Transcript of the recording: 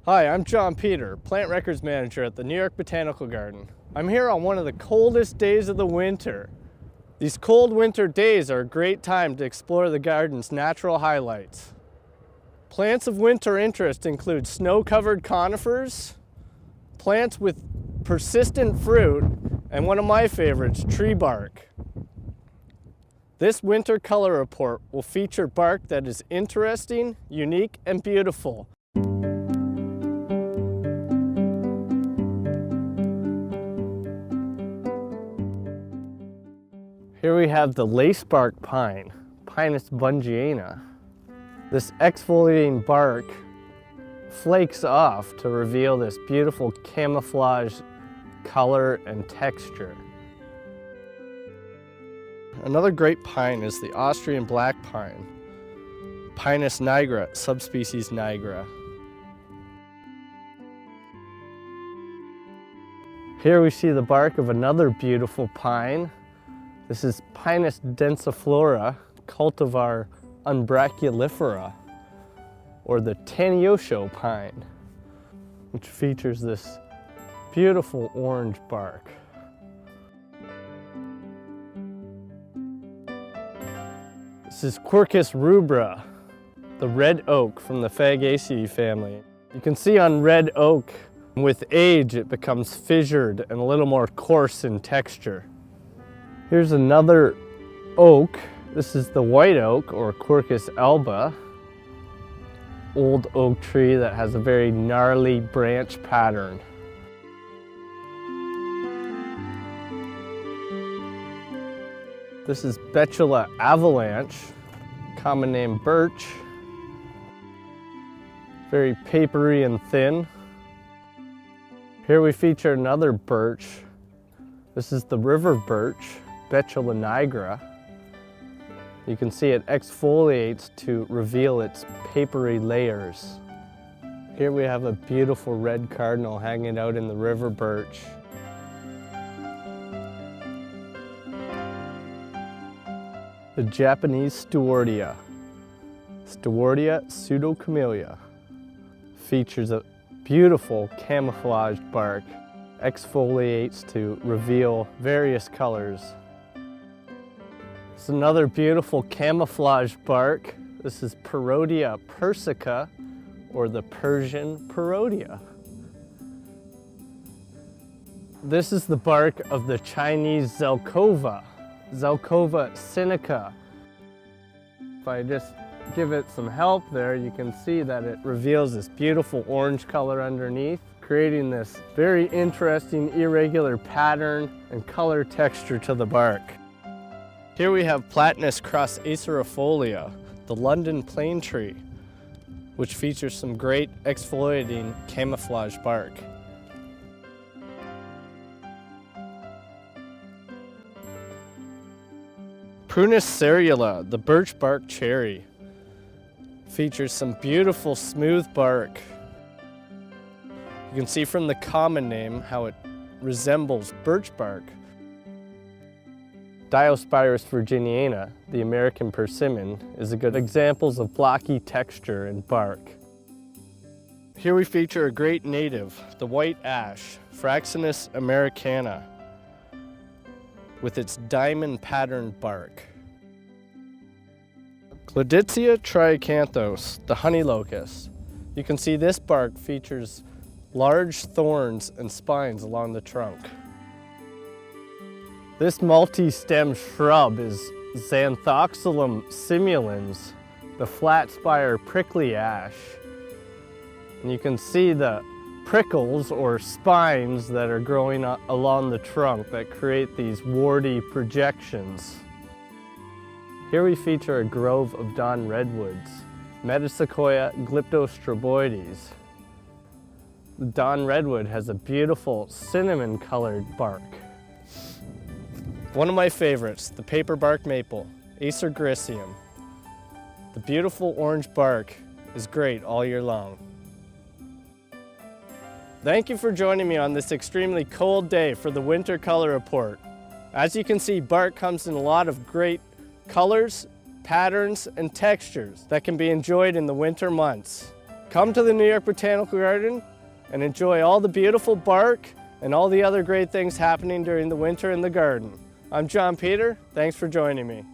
Hi, I'm Jon Peter, Plant Records Manager at the New York Botanical Garden. I'm here on one of the coldest days of the winter. These cold winter days are a great time to explore the garden's natural highlights. Plants of winter interest include snow-covered conifers, plants with persistent fruit, and one of my favorites, tree bark. This winter color report will feature bark that is interesting, unique, and beautiful. Here we have the lacebark pine, Pinus bungiana. This exfoliating bark flakes off to reveal this beautiful camouflage color and texture. Another great pine is the Austrian black pine, Pinus nigra, subspecies nigra. Here we see the bark of another beautiful pine. This is Pinus densiflora, cultivar umbraculifera, or the Taniosho pine, which features this beautiful orange bark. This is Quercus rubra, the red oak from the Fagaceae family. You can see on red oak, with age it becomes fissured and a little more coarse in texture. Here's another oak. This is the white oak, or Quercus alba, old oak tree that has a very gnarly branch pattern. This is Betula avalanche, common name birch, very papery and thin. Here we feature another birch. This is the river birch, Betula nigra. You can see it exfoliates to reveal its papery layers. Here we have a beautiful red cardinal hanging out in the river birch. The Japanese Stewardia, Stewardia pseudocamellia, features a beautiful camouflaged bark, exfoliates to reveal various colors. It's another beautiful camouflaged bark. This is Perodia persica, or the Persian perodia. This is the bark of the Chinese Zelkova, Zelkova sinica. If I just give it some help there, you can see that it reveals this beautiful orange color underneath, creating this very interesting irregular pattern and color texture to the bark. Here we have Platanus crossacerifolia, the London plane tree, which features some great exfoliating camouflage bark. Prunus cerula, the birch bark cherry, features some beautiful smooth bark. You can see from the common name how it resembles birch bark. Diospirus virginiana, the American persimmon, is a good example of blocky texture and bark. Here we feature a great native, the white ash, Fraxinus americana, with its diamond patterned bark. Cladicea triacanthos, the honey locust. You can see this bark features large thorns and spines along the trunk. This multi-stem shrub is Xanthoxylum simulans, the flat spire prickly ash. And you can see the prickles or spines that are growing along the trunk that create these warty projections. Here we feature a grove of Don redwoods, Metasequoia glyptostroboides. The Don redwood has a beautiful cinnamon-colored bark. One of my favorites, the paperbark maple, Acer griseum. The beautiful orange bark is great all year long. Thank you for joining me on this extremely cold day for the Winter Color Report. As you can see, bark comes in a lot of great colors, patterns, and textures that can be enjoyed in the winter months. Come to the New York Botanical Garden and enjoy all the beautiful bark and all the other great things happening during the winter in the garden. I'm Jon Peter. Thanks for joining me.